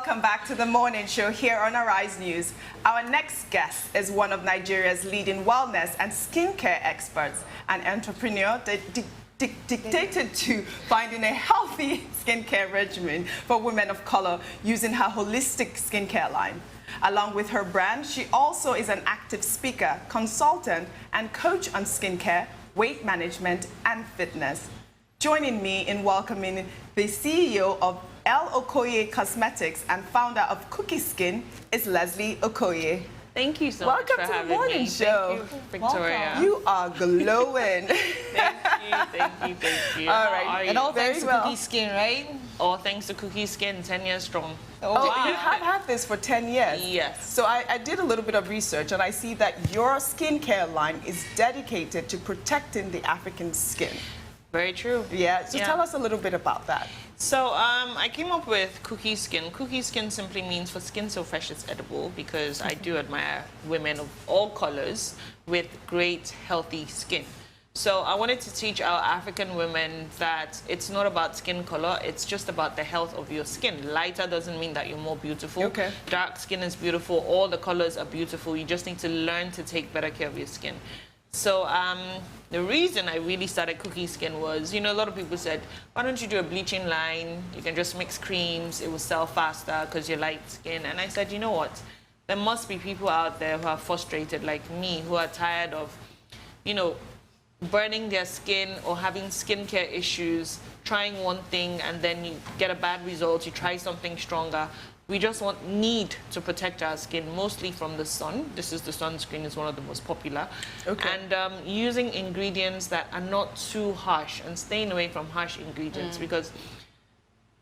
welcome back to the morning show here on Arise News. Our next guest is one of Nigeria's leading wellness and skincare experts, an entrepreneur dedicated to finding a healthy skincare regimen for women of color using her holistic skincare line. Along with her brand, she also is an active speaker, consultant, and coach on skincare, weight management, and fitness. Joining me in welcoming the CEO of Okoye Cosmetics and founder of Cookie Skin is Leslie Okoye. Thank you so much for having me. Welcome to the morning show. Thank you, Victoria. Welcome. You are glowing. Thank you. All right. And all thanks to Cookie Skin, right? All thanks to Cookie Skin, 10 years strong. Oh, wow. You have had this for 10 years? Yes. So I did a little bit of research, and I see that your skincare line is dedicated to protecting the African skin. Very true. Yeah, so tell us a little bit about that. So I came up with Cookie Skin. Cookie Skin simply means for skin so fresh it's edible, because I do admire women of all colors with great, healthy skin. So I wanted to teach our African women that it's not about skin color, it's just about the health of your skin. Lighter doesn't mean that you're more beautiful. Okay. Dark skin is beautiful, all the colors are beautiful. You just need to learn to take better care of your skin. So the reason I really started Cookie Skin was, you know, a lot of people said, why don't you do a bleaching line? You can just mix creams, it will sell faster because you're light skin. And I said, you know what? There must be people out there who are frustrated like me, who are tired of, you know, burning their skin or having skincare issues, trying one thing and then you get a bad result, you try something stronger. We just need to protect our skin, mostly from the sun. This is the sunscreen, is one of the most popular. Okay. And using ingredients that are not too harsh and staying away from harsh ingredients, because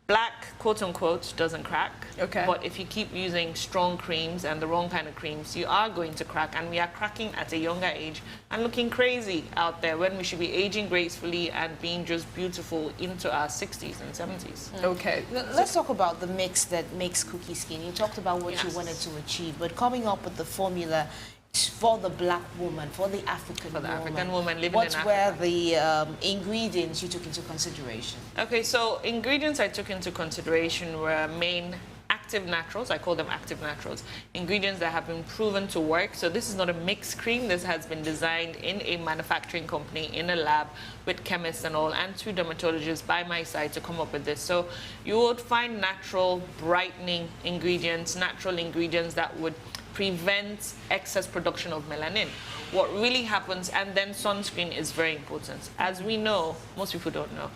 black, quote unquote, doesn't crack. Okay. But if you keep using strong creams and the wrong kind of creams, you are going to crack. And we are cracking at a younger age and looking crazy out there when we should be aging gracefully and being just beautiful into our 60s and 70s. Okay. Let's talk about the mix that makes Cookie Skin. You talked about what you Yes. wanted to achieve, but coming up with the formula for the black woman, for the African woman. For the African woman living what in were Africa. the ingredients you took into consideration? Okay, so ingredients I took into consideration were main active naturals. I call them active naturals. Ingredients that have been proven to work. So this is not a mixed cream. This has been designed in a manufacturing company, in a lab, with chemists and all, and 2 dermatologists by my side to come up with this. So you would find natural, brightening ingredients, natural ingredients that would prevent excess production of melanin. What really happens, and then sunscreen is very important. As we know, most people don't know,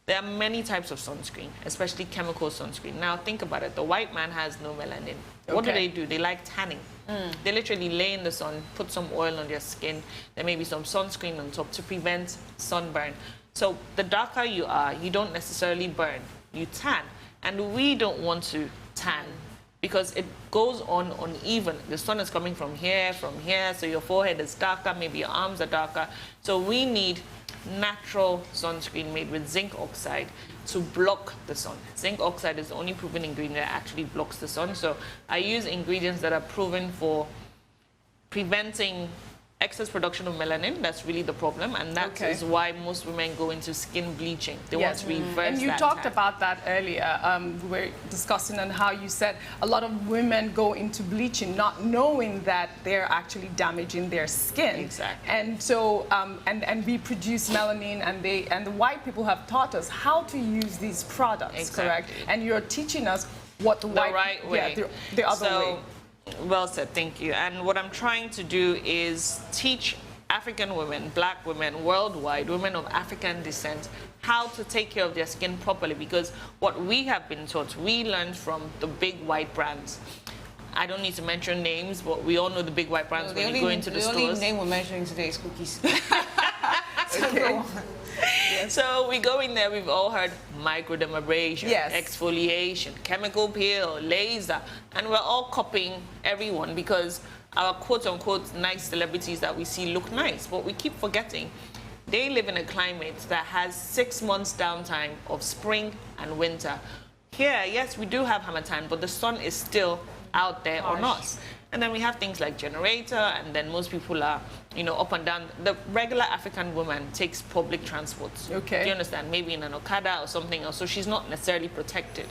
there are many types of sunscreen, especially chemical sunscreen. Now think about it, the white man has no melanin. What do? They like tanning. They literally lay in the sun, put some oil on their skin, there may be some sunscreen on top to prevent sunburn. So the darker you are, you don't necessarily burn, you tan. And we don't want to tan, because it goes on uneven. The sun is coming from here, so your forehead is darker, maybe your arms are darker. So we need natural sunscreen made with zinc oxide to block the sun. Zinc oxide is the only proven ingredient that actually blocks the sun. So I use ingredients that are proven for preventing excess production of melanin. That's really the problem, and that is why most women go into skin bleaching. They want to reverse that. And you talked about that earlier. We were discussing on how you said a lot of women go into bleaching not knowing that they're actually damaging their skin. Exactly. And so, and we produce melanin, and the white people have taught us how to use these products, correct? And you're teaching us what the right way. Yeah, the other way. Well said, thank you. And what I'm trying to do is teach African women, black women, worldwide, women of African descent, how to take care of their skin properly, because what we have been taught, we learned from the big white brands. I don't need to mention names, but we all know the big white brands when you go into the stores. The only name we're mentioning today is Cookies. So we go in there, we've all heard microdermabrasion, exfoliation, chemical peel, laser, and we're all copying everyone because our quote-unquote nice celebrities that we see look nice, but we keep forgetting they live in a climate that has 6 months downtime of spring and winter. Here, yes, we do have Hamatan, but the sun is still out there on us. And then we have things like generator, and then most people are, you know, up and down. The regular African woman takes public transport. Okay. Do you understand? Maybe in an Okada or something else. So she's not necessarily protected.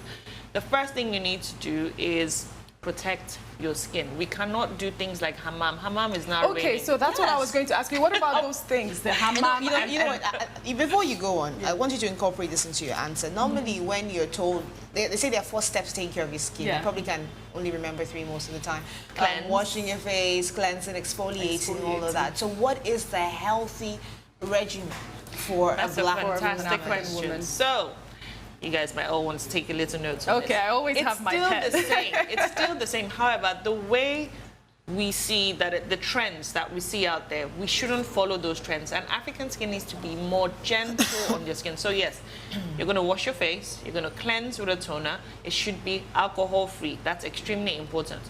The first thing you need to do is protect your skin. We cannot do things like hammam. Hammam is not Okay, raining. so that's what I was going to ask you. What about those things, the hammam? You know what? Before you go on, I want you to incorporate this into your answer. Normally, when you're told, they say there are 4 steps to taking care of your skin. Yeah. You probably can only remember 3 most of the time. Cleanse. Washing your face, cleansing, exfoliating, all of that. So what is the healthy regimen for That's a black fantastic woman? question. So, you guys might all want to take a little note on Okay, this. I always It's have my still pen. the same. It's still the same. However, the way we see that the trends that we see out there, we shouldn't follow those trends. And African skin needs to be more gentle on your skin. So yes, you're going to wash your face. You're going to cleanse with a toner. It should be alcohol-free. That's extremely important.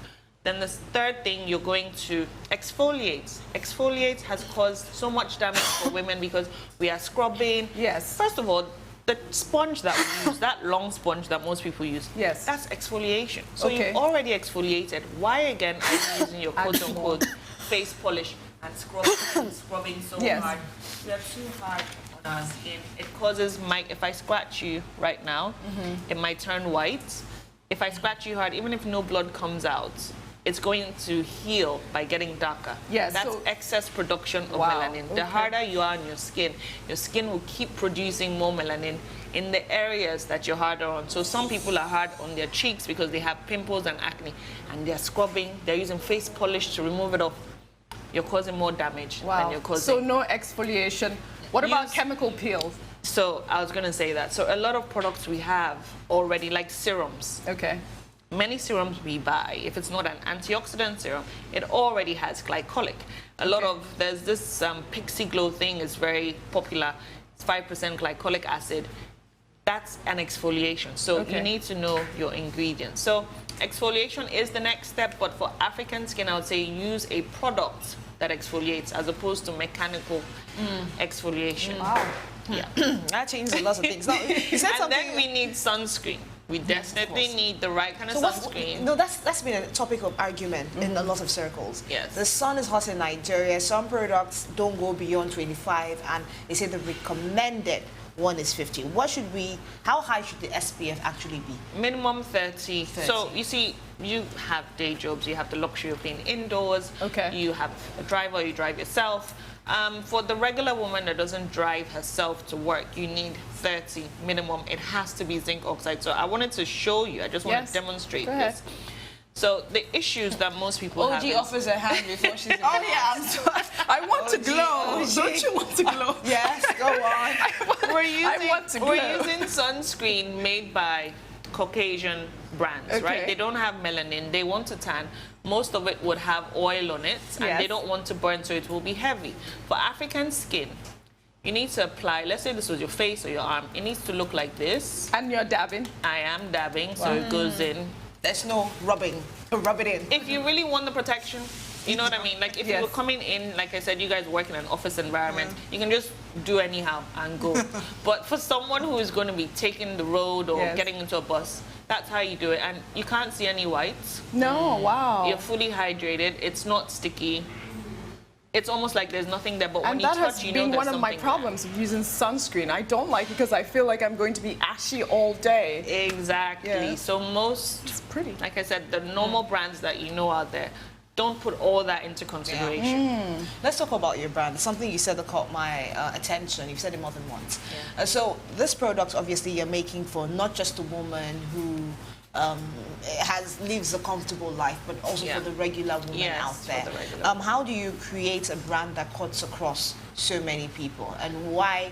Then the third thing, you're going to exfoliate. Exfoliate has caused so much damage for women because we are scrubbing. Yes. First of all, the sponge that we use, that long sponge that most people use, Yes. that's exfoliation. So Okay. you've already exfoliated. Why again are you using your quote-unquote face polish and scrubbing so Yes. hard? We are too hard on our skin. It causes if I scratch you right now, it might turn white. If I scratch you hard, even if no blood comes out, it's going to heal by getting darker. Yes, That's so- excess production of Wow, melanin. okay. The harder you are on your skin will keep producing more melanin in the areas that you're harder on. So some people are hard on their cheeks because they have pimples and acne, and they're scrubbing, they're using face polish to remove it off. You're causing more damage than Wow. you're causing. So no exfoliation. What about Use- chemical peels? So I was going to say that. So a lot of products we have already, like serums. Okay. Many serums we buy, if it's not an antioxidant serum, it already has glycolic. A lot of, there's this Pixie Glow thing is very popular. It's 5% glycolic acid. That's an exfoliation. So Okay. you need to know your ingredients. So exfoliation is the next step, but for African skin, I would say use a product that exfoliates as opposed to mechanical exfoliation. Wow. Yeah. That changes a lot of things. Now, you said And something. then we need sunscreen. We definitely need the right kind of So sunscreen. no, that's been a topic of argument in a lot of circles. Yes. The sun is hot in Nigeria. Some products don't go beyond 25, and they say the recommended one is 50. How high should the SPF actually be? Minimum 30. 30. So you see, you have day jobs, you have the luxury of being indoors. Okay. You have a driver, you drive yourself. For the regular woman that doesn't drive herself to work, you need 30 minimum. It has to be zinc oxide. So I wanted to show you, I just want Yes. to demonstrate Go ahead. this. So the issues that most people have OG is, offers a hand before she's. Oh yeah, I want to glow. OG. Don't you want to glow? Yes, go on. we're want to we're glow. using sunscreen made by Caucasian brands, Okay. right? They don't have melanin. They want to tan. Most of it would have oil on it, and Yes. they don't want to burn, so it will be heavy. For African skin, you need to apply, let's say this was your face or your arm, it needs to look like this. And you're dabbing. I am dabbing, so it goes in. There's no rubbing. Rub it in. If you really want the protection, you know what I mean? Like if you Yes. were coming in, like I said, you guys work in an office environment, you can just do anyhow and go. But for someone who is going to be taking the road or Yes. getting into a bus, that's how you do it. And you can't see any whites. No, wow. You're fully hydrated. It's not sticky. It's almost like there's nothing there, but when And you that touch, has you know been there's one of my something problems of using sunscreen. I don't like it because I feel like I'm going to be ashy all day. there. Exactly. Yeah. So most, It's pretty. like I said, the normal brands that you know out there, don't put all that into consideration. Let's talk about your brand. Something you said that caught my attention. You've said it more than once. Yeah. So this product, obviously, you're making for not just a woman who lives a comfortable life, but also Yeah. for the regular woman Yes, out for there. the regular How do you create a brand that cuts across so many people, and why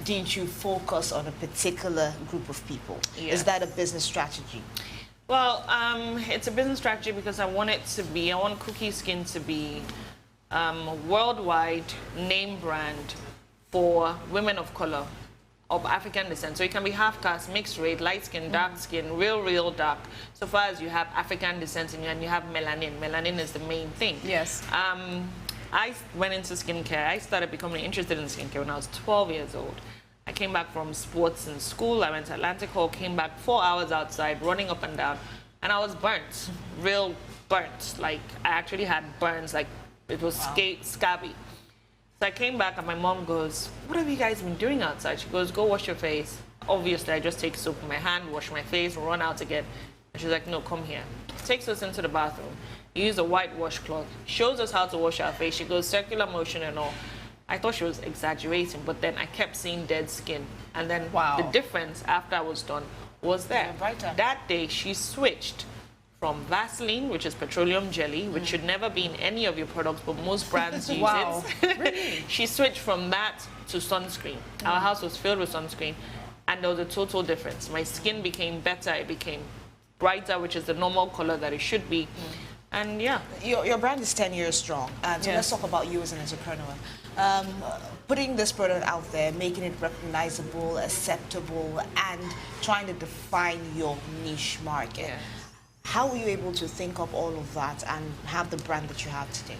didn't you focus on a particular group of people? Yes. Is that a business strategy? Well, it's a business strategy because I want Cookie Skin to be a worldwide name brand for women of color, of African descent. So it can be half caste, mixed race, light skin, dark skin, real dark. So far as you have African descent in you and you have melanin. Melanin is the main thing. Yes. I went into skincare. I started becoming interested in skincare when I was 12 years old. I came back from sports in school. I went to Atlantic Hall, came back 4 hours outside, running up and down, and I was burnt, real burnt. Like, I actually had burns, like it was scabby. So I came back and my mom goes, what have you guys been doing outside? She goes, go wash your face. Obviously, I just take soap in my hand, wash my face, run out again. And she's like, no, come here. Takes us into the bathroom. Use a white washcloth. Shows us how to wash our face. She goes, circular motion and all. I thought she was exaggerating, but then I kept seeing dead skin. And then the difference after I was done was there. That day, she switched from Vaseline, which is petroleum jelly, which should never be in any of your products, but most brands use it. Really? She switched from that to sunscreen. Our house was filled with sunscreen, and there was a total difference. My skin became better, it became brighter, which is the normal color that it should be. And yeah. Your brand is 10 years strong. So let's talk about you as an entrepreneur. Putting this product out there, making it recognizable, acceptable, and trying to define your niche market. Yes. How were you able to think of all of that and have the brand that you have today?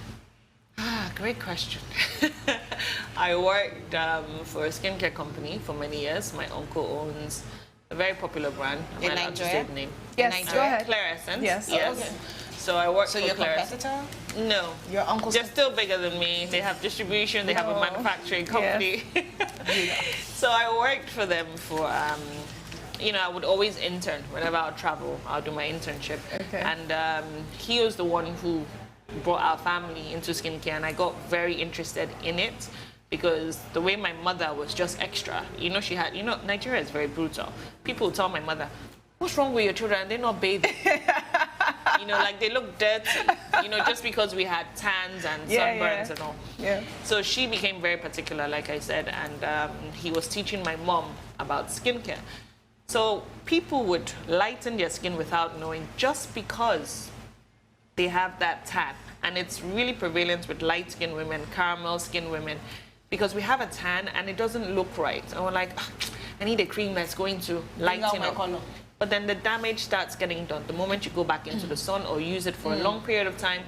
Great question. I worked for a skincare company for many years. My uncle owns a very popular brand. In Nigeria? Yes, go ahead. Claire Essence. Yes. Yes. Okay. So I worked for your Claire. competitor? No. Your uncle's They're still bigger than me. They have distribution, they have a manufacturing company. So I worked for them for, you know, I would always intern. Whenever I would travel, I'll do my internship. Okay. And he was the one who brought our family into skincare, and I got very interested in it because the way my mother was just extra. You know, she had, you know, Nigeria is very brutal. People would tell my mother, what's wrong with your children? They're not bathing. You know, like they look dirty, you know, just because we had tans and sunburns and all. Yeah. So she became very particular, like I said, and he was teaching my mom about skincare. So people would lighten their skin without knowing just because they have that tan. And it's really prevalent with light-skinned women, caramel-skinned women, because we have a tan and it doesn't look right. And we're like, I need a cream that's going to lighten up. Color. But then the damage starts getting done. The moment you go back into the sun or use it for a long period of time,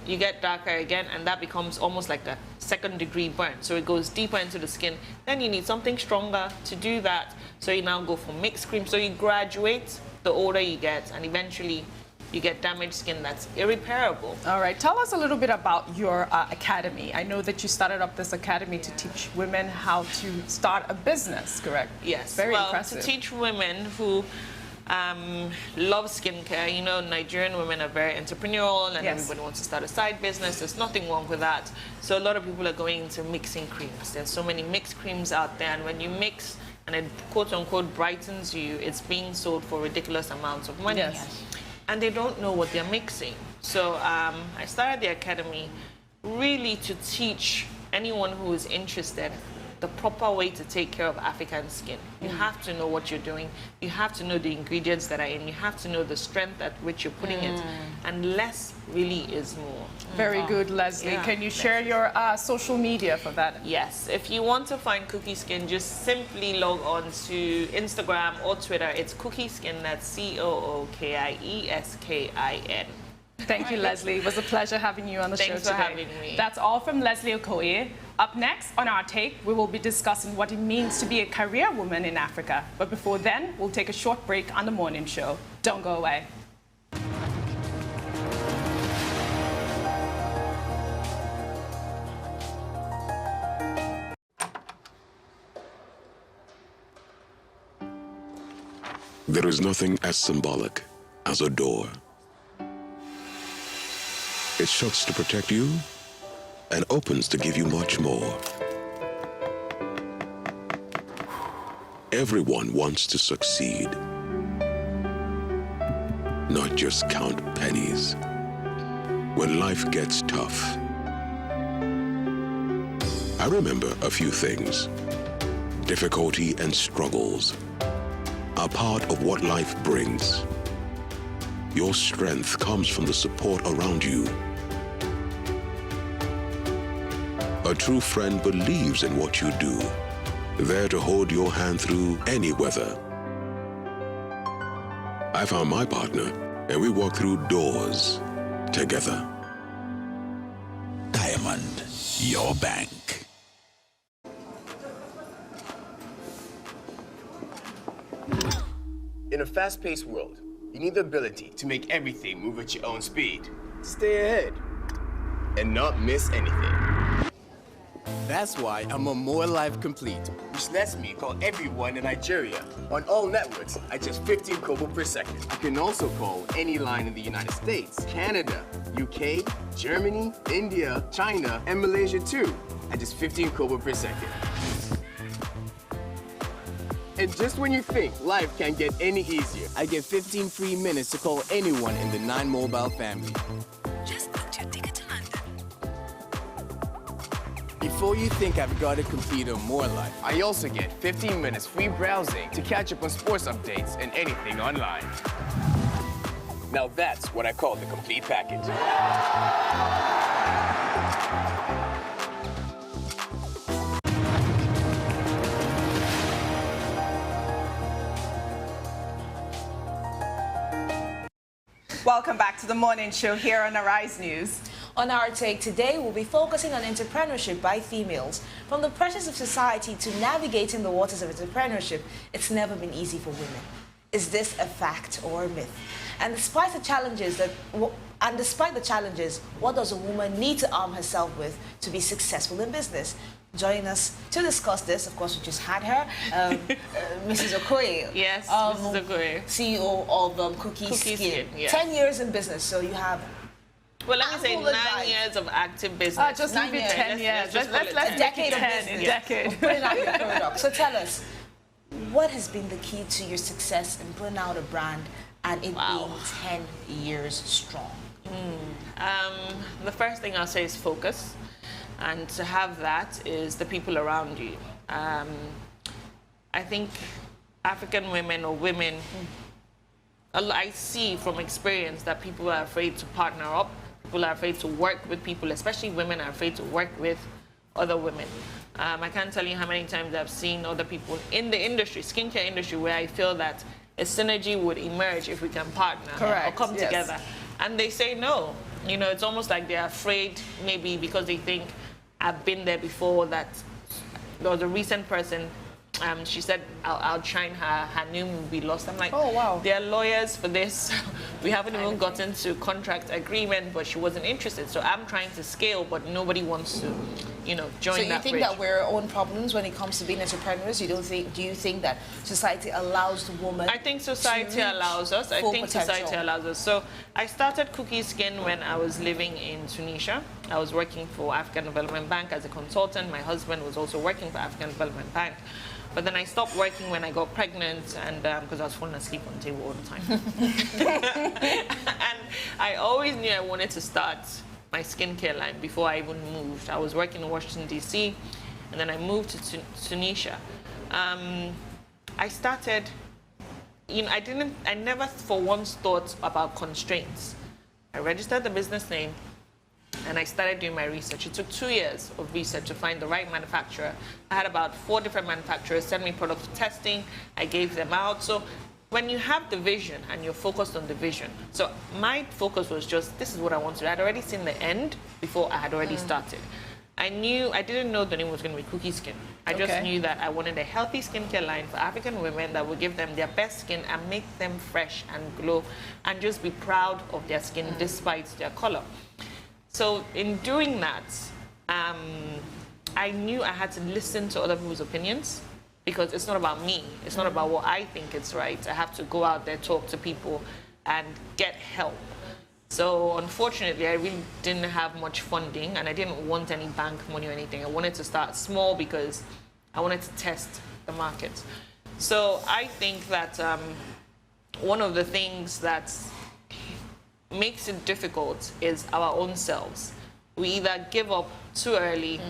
you get darker again, and that becomes almost like a second-degree burn. So it goes deeper into the skin. Then you need something stronger to do that. So you now go for mixed cream. So you graduate the older you get, and eventually you get damaged skin that's irreparable. All right, tell us a little bit about your academy. I know that you started up this academy to teach women how to start a business, correct? Yes. Very impressive. To teach women who love skincare. You know, Nigerian women are very entrepreneurial and everybody wants to start a side business. There's nothing wrong with that. So a lot of people are going into mixing creams. There's so many mixed creams out there, and when you mix and it quote-unquote brightens you, it's being sold for ridiculous amounts of money. Yes. And they don't know what they're mixing. So I started the academy really to teach anyone who is interested the proper way to take care of African skin. You have to know what you're doing. You have to know the ingredients that are in. You have to know the strength at which you're putting it. And less really is more. Very good, Leslie. Yeah. Can you share your social media for that? Yes. If you want to find Cookie Skin, just simply log on to Instagram or Twitter. It's Cookie Skin. That's COOKIESKIN. Thank you, Leslie. It was a pleasure having you on the show today. Thanks for having me. That's all from Leslie Okoye. Up next on Our Take, we will be discussing what it means to be a career woman in Africa. But before then, we'll take a short break on the morning show. Don't go away. There is nothing as symbolic as a door. It shuts to protect you and opens to give you much more. Everyone wants to succeed, not just count pennies. When life gets tough, I remember a few things. Difficulty and struggles are part of what life brings. Your strength comes from the support around you. A true friend believes in what you do, there to hold your hand through any weather. I found my partner, and we walked through doors together. Diamond, your bank. In a fast-paced world, you need the ability to make everything move at your own speed. stay ahead and not miss anything. That's why I'm a More Life Complete, Which lets me call everyone in Nigeria on all networks at just 15 kobo per second. I can also call any line in the United States, Canada, UK, Germany, India, China, and Malaysia too at just 15 kobo per second. And just when you think life can't get any easier, I get 15 free minutes to call anyone in the 9 Mobile family. Just booked your ticket to London. Before you think I've got to compete on More Life, I also get 15 minutes free browsing to catch up on sports updates and anything online. Now that's what I call the complete package. Welcome back to the morning show here on Arise News. On our take today, we'll be focusing on entrepreneurship by females. From the pressures of society to navigating the waters of entrepreneurship, it's never been easy for women. Is this a fact or a myth? And despite the challenges, what does a woman need to arm herself with to be successful in business? Joining us to discuss this, of course, we just had her, Mrs. Okoye. Yes, Mrs. Okoye. CEO of Cookie Cookie Skin. Skin, yes. 10 years in business, so you have Well, let me say ample 9 advice. years of active business. Just 9 leave it years. 10 years. Let's call it Let's 10. make it Decade of 10. business. A decade. putting out your product. So tell us, what has been the key to your success in putting out a brand and it being 10 years strong? The first thing I'll say is focus. And to have that is the people around you. I think African women or women, I see from experience that people are afraid to partner up. People are afraid to work with people, especially women are afraid to work with other women. I can't tell you how many times I've seen other people in the industry, skincare industry, where I feel that a synergy would emerge if we can partner or come together. And they say no. You know, it's almost like they're afraid, maybe because they think I've been there before, that there was a recent person, she said, I'll shine her name will be lost. I'm like, Oh, wow. There are lawyers for this. We haven't even gotten to contract agreement, but she wasn't interested. So I'm trying to scale, but nobody wants to, you know, join So you that think bridge. that we're our own problems when it comes to being entrepreneurs? Do you think that society allows the woman? I think society to reach allows us. I full think potential? society allows us. So I started Cookie Skin when I was living in Tunisia. I was working for African Development Bank as a consultant. My husband was also working for African Development Bank. But then I stopped working when I got pregnant, and because I was falling asleep on the table all the time. And I always knew I wanted to start my skincare line before I even moved. I was working in Washington, D.C., and then I moved to Tunisia. I started, you know, I never for once thought about constraints. I registered the business name, and I started doing my research. It took 2 years of research to find the right manufacturer. I had about 4 different manufacturers send me products for testing. I gave them out. So when you have the vision and you're focused on the vision, so my focus was just, this is what I want to do. I'd already seen the end before I had already started. I didn't know the name was going to be Cookie Skin. I just knew that I wanted a healthy skincare line for African women that would give them their best skin and make them fresh and glow and just be proud of their skin despite their color. So in doing that, I knew I had to listen to other people's opinions, because it's not about me. It's not about what I think is right. I have to go out there, talk to people, and get help. So unfortunately, I really didn't have much funding, and I didn't want any bank money or anything. I wanted to start small because I wanted to test the market. So I think that one of the things that makes it difficult is our own selves. We either give up too early,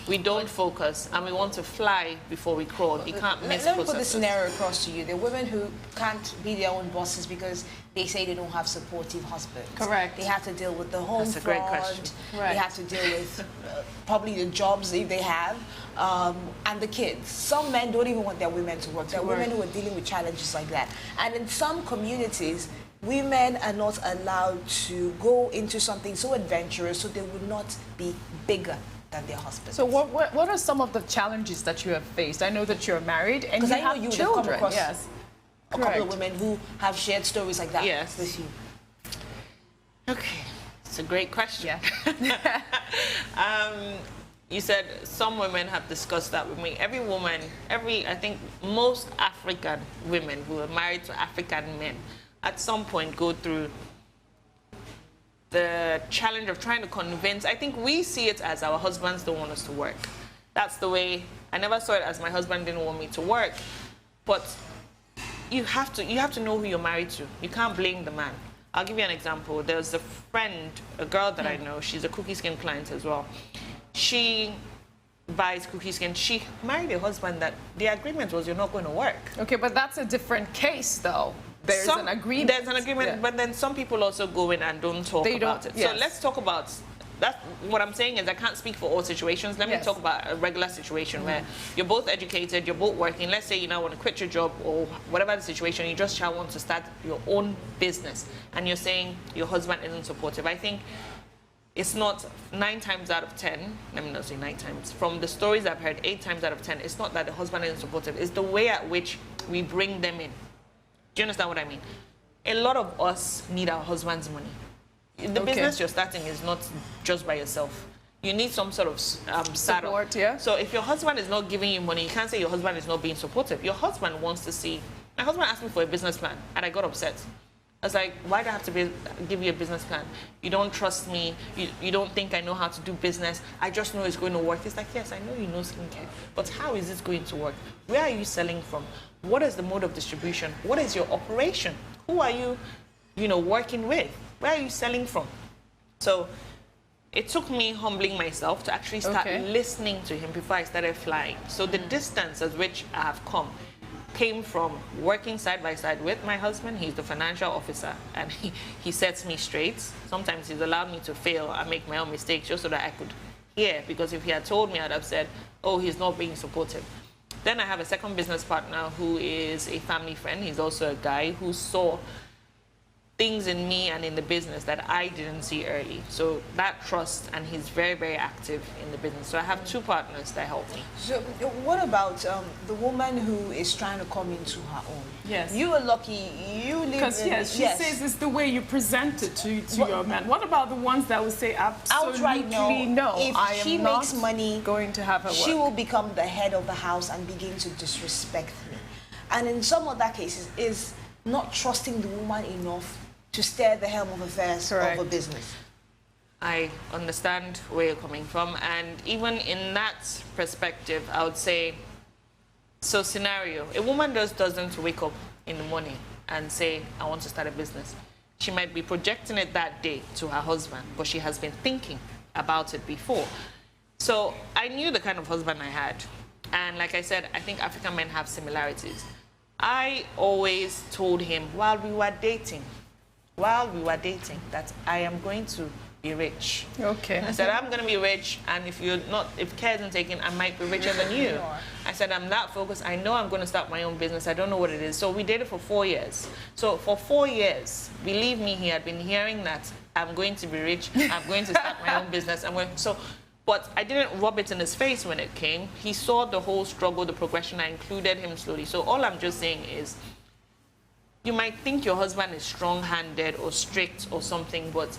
we don't focus, and we want to fly before we crawl. You can't miss Let me put this processes. scenario across to you. There are women who can't be their own bosses because they say they don't have supportive husbands. Correct. They have to deal with the home That's a great front. question. Right. They have to deal with probably the jobs if they have, and the kids. Some men don't even want their women to work. There are women who are dealing with challenges like that. And in some communities, women are not allowed to go into something so adventurous, so they would not be bigger than their husbands. So what are some of the challenges that you have faced? I know that you're married and 'Cause you I know have you would have come children. across Yes. a couple of women who have shared stories like that Yes. with you. Okay, It's a great question. Yeah. You said some women have discussed that with me. Every woman, I think most African women who are married to African men at some point go through the challenge of trying to convince. I think we see it as our husbands don't want us to work. That's the way. I never saw it as my husband didn't want me to work. But you have to know who you're married to. You can't blame the man. I'll give you an example. There's a friend, a girl that I know. She's a Cookie Skin client as well. She buys Cookie Skin. She married a husband that the agreement was you're not going to work. Okay, but that's a different case, though. There's an agreement. There's an agreement, Yeah. but then some people also go in and don't talk about it. Yes. So let's talk about that. What I'm saying is I can't speak for all situations. Let me Yes. talk about a regular situation where you're both educated, you're both working. Let's say you now want to quit your job or whatever the situation, you just want to start your own business and you're saying your husband isn't supportive. I think it's not 9 times out of 10, let me not say 9 times, from the stories I've heard, 8 times out of 10, it's not that the husband isn't supportive, it's the way at which we bring them in. Do you understand what I mean? A lot of us need our husband's money. The business you're starting is not just by yourself. You need some sort of startup. Support, yeah. So if your husband is not giving you money, you can't say your husband is not being supportive. Your husband wants to see. My husband asked me for a business plan, and I got upset. I was like, why do I have to give you a business plan? You don't trust me. You don't think I know how to do business. I just know it's going to work. It's like, yes, I know you know skincare, but how is it going to work? Where are you selling from? What is the mode of distribution? What is your operation? Who are you, working with? Where are you selling from? So it took me humbling myself to actually start listening to him before I started flying. So the distance at which I have come came from working side by side with my husband. He's the financial officer, and he sets me straight. Sometimes he's allowed me to fail and make my own mistakes just so that I could hear, because if he had told me, I'd have said, oh, he's not being supportive. Then I have a second business partner who is a family friend. He's also a guy who saw things in me and in the business that I didn't see early. So that trust, and he's very, very active in the business. So I have 2 partners that help me. So what about the woman who is trying to come into her own? Yes. You are lucky. You live Because in... she says it's the way you present it to your man. What about the ones that would say absolutely outright no? If I am she not makes money, going to have her work. she will become the head of the house and begin to disrespect me. And in some other cases, is not trusting the woman enough to steer the helm of affairs of a business. I understand where you're coming from, and even in that perspective, I would say, so scenario, a woman just doesn't wake up in the morning and say, I want to start a business. She might be projecting it that day to her husband, but she has been thinking about it before. So I knew the kind of husband I had, and like I said, I think African men have similarities. I always told him while we were dating, that I am going to be rich. Okay. I said, I'm going to be rich, and if care isn't taken, I might be richer than you. I said, I'm that focused. I know I'm going to start my own business. I don't know what it is. So we dated for 4 years. So for 4 years, believe me, he had been hearing that I'm going to be rich, I'm going to start my own business. But I didn't rub it in his face when it came. He saw the whole struggle, the progression. I included him slowly. So all I'm just saying is, you might think your husband is strong-handed or strict or something, but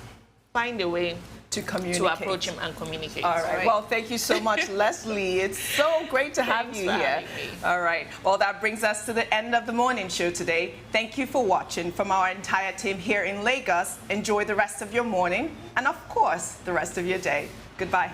find a way to communicate, to approach him and communicate. All right. Well, thank you so much, Leslie. It's so great to have you here. All right. Well, that brings us to the end of the morning show today. Thank you for watching. From our entire team here in Lagos, enjoy the rest of your morning and, of course, the rest of your day. Goodbye.